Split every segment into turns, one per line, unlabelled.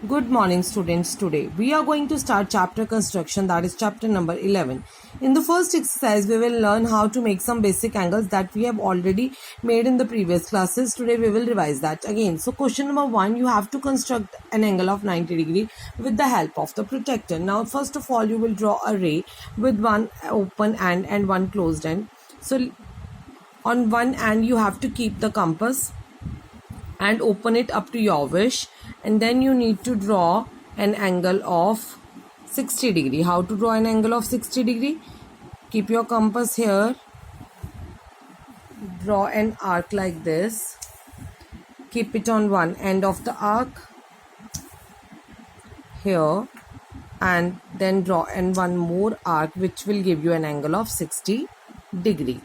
Good morning, students. Today we are going to start chapter construction, that is chapter number 11. In the first exercise, we will learn how to make some basic angles that we have already made in the previous classes. Today we will revise that again. So question number 1, you have to construct an angle of 90 degree with the help of the protractor. Now first of all, you will draw a ray with one open end and one closed end. So on one end you have to keep the compass and open it up to your wish, and then you need to draw an angle of 60 degree. How to draw an angle of 60 degree? Keep your compass here, draw an arc like this, keep it on one end of the arc here, and then draw and one more arc which will give you an angle of 60 degree.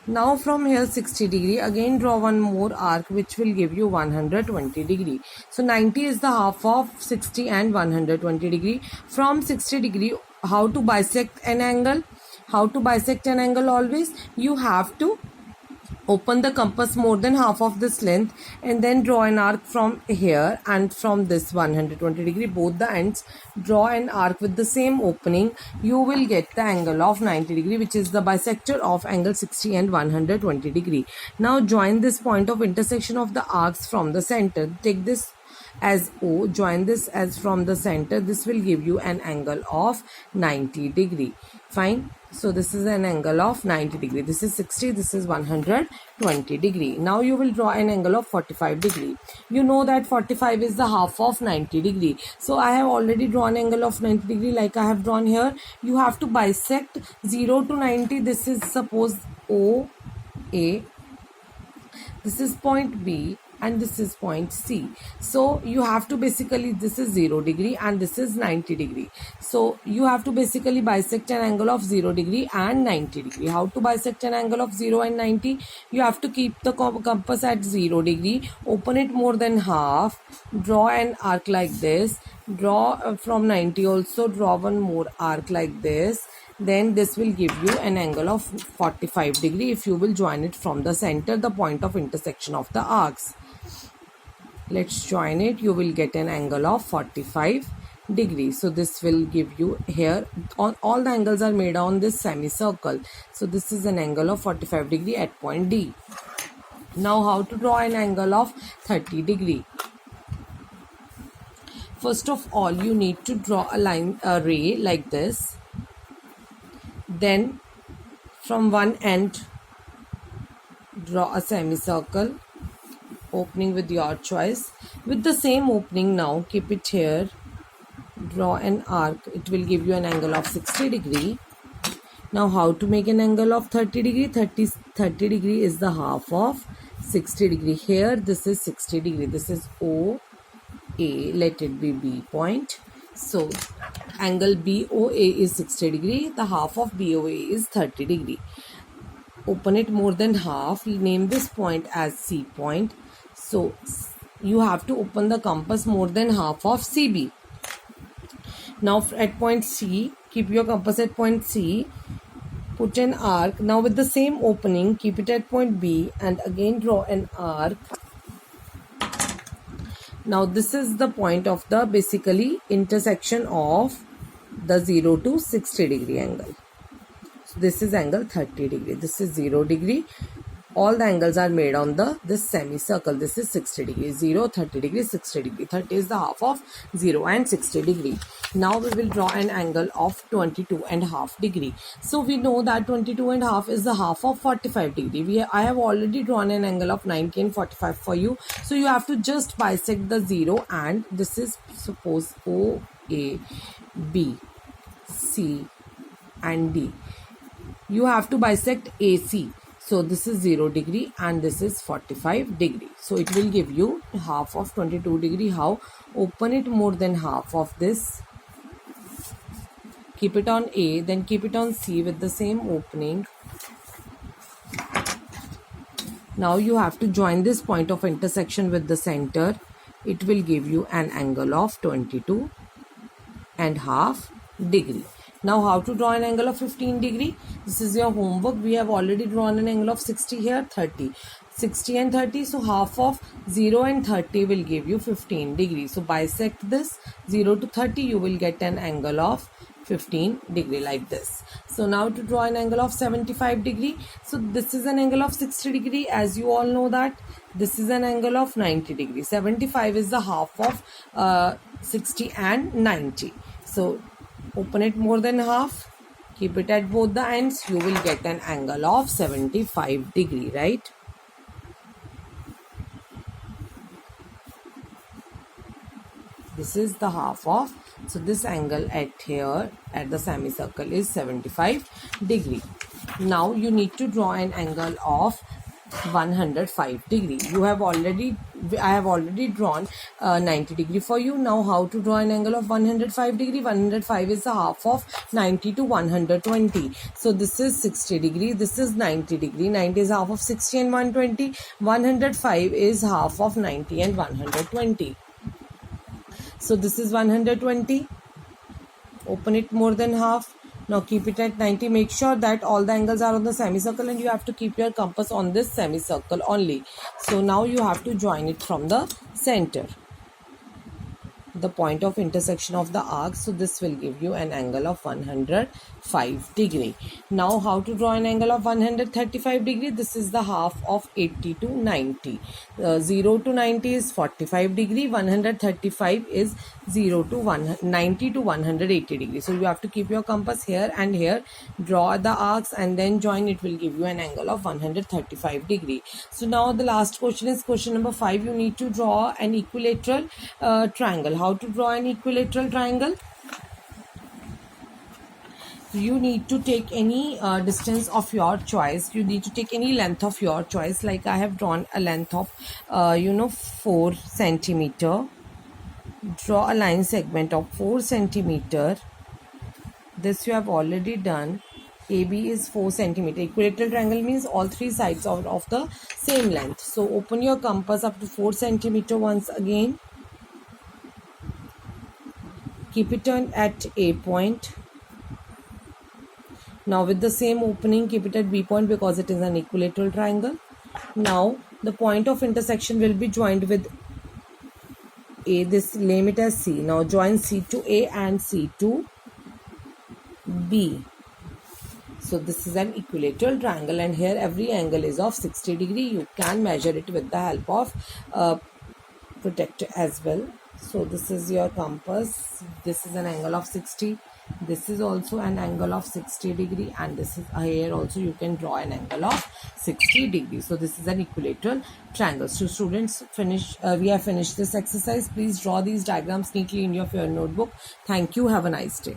Now from here 60 degree, again draw one more arc which will give you 120 degree. So 90 is the half of 60 and 120 degree. From 60 degree, how to bisect an angle? How to bisect an angle always? You have to open the compass more than half of this length and then draw an arc from here, and from this 120 degree both the ends draw an arc with the same opening. You will get the angle of 90 degree, which is the bisector of angle 60 and 120 degree. Now join this point of intersection of the arcs from the center. Take this as O, join this as from the center. This will give you an angle of 90 degree. Fine. So this is an angle of 90 degree. This is 60, this is 120 degree. Now you will draw an angle of 45 degree. You know that 45 is the half of 90 degree. So I have already drawn angle of 90 degree like I have drawn here. You have to bisect 0 to 90. This is suppose O, A. This is point B and this is point C. So you have to basically, this is 0 degree and this is 90 degree. So you have to basically bisect an angle of 0 degree and 90 degree. How to bisect an angle of 0 and 90? You have to keep the compass at 0 degree, open it more than half, draw an arc like this, draw from 90 also, draw one more arc like this. Then this will give you an angle of 45 degree if you will join it from the center, the point of intersection of the arcs. Let's join it. You will get an angle of 45 degree. So this will give you here, on all the angles are made on this semicircle. So this is an angle of 45 degree at point D. Now how to draw an angle of 30 degree? First of all, you need to draw a ray like this. Then from one end draw a semicircle, opening with your choice. With the same opening, now keep it here, draw an arc. It will give you an angle of 60 degree. Now how to make an angle of 30 degree? 30 degree is the half of 60 degree. Here this is 60 degree. This is O, A, let it be B point. So angle BOA is 60 degree. The half of BOA is 30 degree. Open it more than half. Name this point as C point. So you have to open the compass more than half of CB. Now at point C, keep your compass at point C. Put an arc. Now with the same opening, keep it at point B and again draw an arc. Now this is the point of the basically intersection of the 0 to 60 degree angle. So this is angle 30 degree. This is 0 degree. All the angles are made on this semicircle. This is 60 degree. 0, 30 degree, 60 degree. 30 is the half of 0 and 60 degree. Now we will draw an angle of 22.5 degree. So we know that 22.5 is the half of 45 degree. I have already drawn an angle of 90 and 45 for you. So you have to just bisect the 0, and this is suppose O, A, B, C and D. You have to bisect AC. So this is 0 degree and this is 45 degree. So it will give you half of 22 degree. How? Open it more than half of this. Keep it on A, then keep it on C with the same opening. Now you have to join this point of intersection with the center. It will give you an angle of 22.5 degree. Now how to draw an angle of 15 degree? This is your homework. We have already drawn an angle of 60 here, 30. 60 and 30. So half of 0 and 30 will give you 15 degrees. So bisect this 0 to 30, you will get an angle of 15 degree like this. So now to draw an angle of 75 degree. So this is an angle of 60 degree. As you all know that this is an angle of 90 degree. 75 is the half of 60 and 90. So open it more than half. Keep it at both the ends. You will get an angle of 75 degree, right? This is the half of, so this angle at here at the semicircle is 75 degree. Now you need to draw an angle of 105 degree. I have already drawn 90 degree for you. Now how to draw an angle of 105 degree? 105 is the half of 90 to 120. So this is 60 degree. This is 90 degree. 90 is half of 60 and 120. 105 is half of 90 and 120. So this is 120. Open it more than half. Now keep it at 90. Make sure that all the angles are on the semicircle and you have to keep your compass on this semicircle only. So now you have to join it from the center, the point of intersection of the arcs. So this will give you an angle of 105 degree. Now how to draw an angle of 135 degree? This is the half of 80 to 90. 0 to 90 is 45 degree. 135 is 0 to 90 to 180 degree. So you have to keep your compass here and here, draw the arcs and then join. It will give you an angle of 135 degree. So now the last question is question number 5. You need to draw an equilateral triangle. How to draw an equilateral triangle? You need to take any distance of your choice. You need to take any length of your choice. Like I have drawn a length of 4 centimeter. Draw a line segment of 4 centimeter. This you have already done. AB is 4 centimeter. Equilateral triangle means all three sides are of the same length. So open your compass up to 4 centimeter once again. Keep it at A point. Now with the same opening, keep it at B point because it is an equilateral triangle. Now the point of intersection will be joined with A. This name it as C. Now join C to A and C to B. So this is an equilateral triangle and here every angle is of 60 degree. You can measure it with the help of protractor as well. So this is your compass. This is an angle of 60. This is also an angle of 60 degree and this is here also you can draw an angle of 60 degree. So this is an equilateral triangle. So students, we have finished this exercise. Please draw these diagrams neatly in your notebook. Thank you. Have a nice day.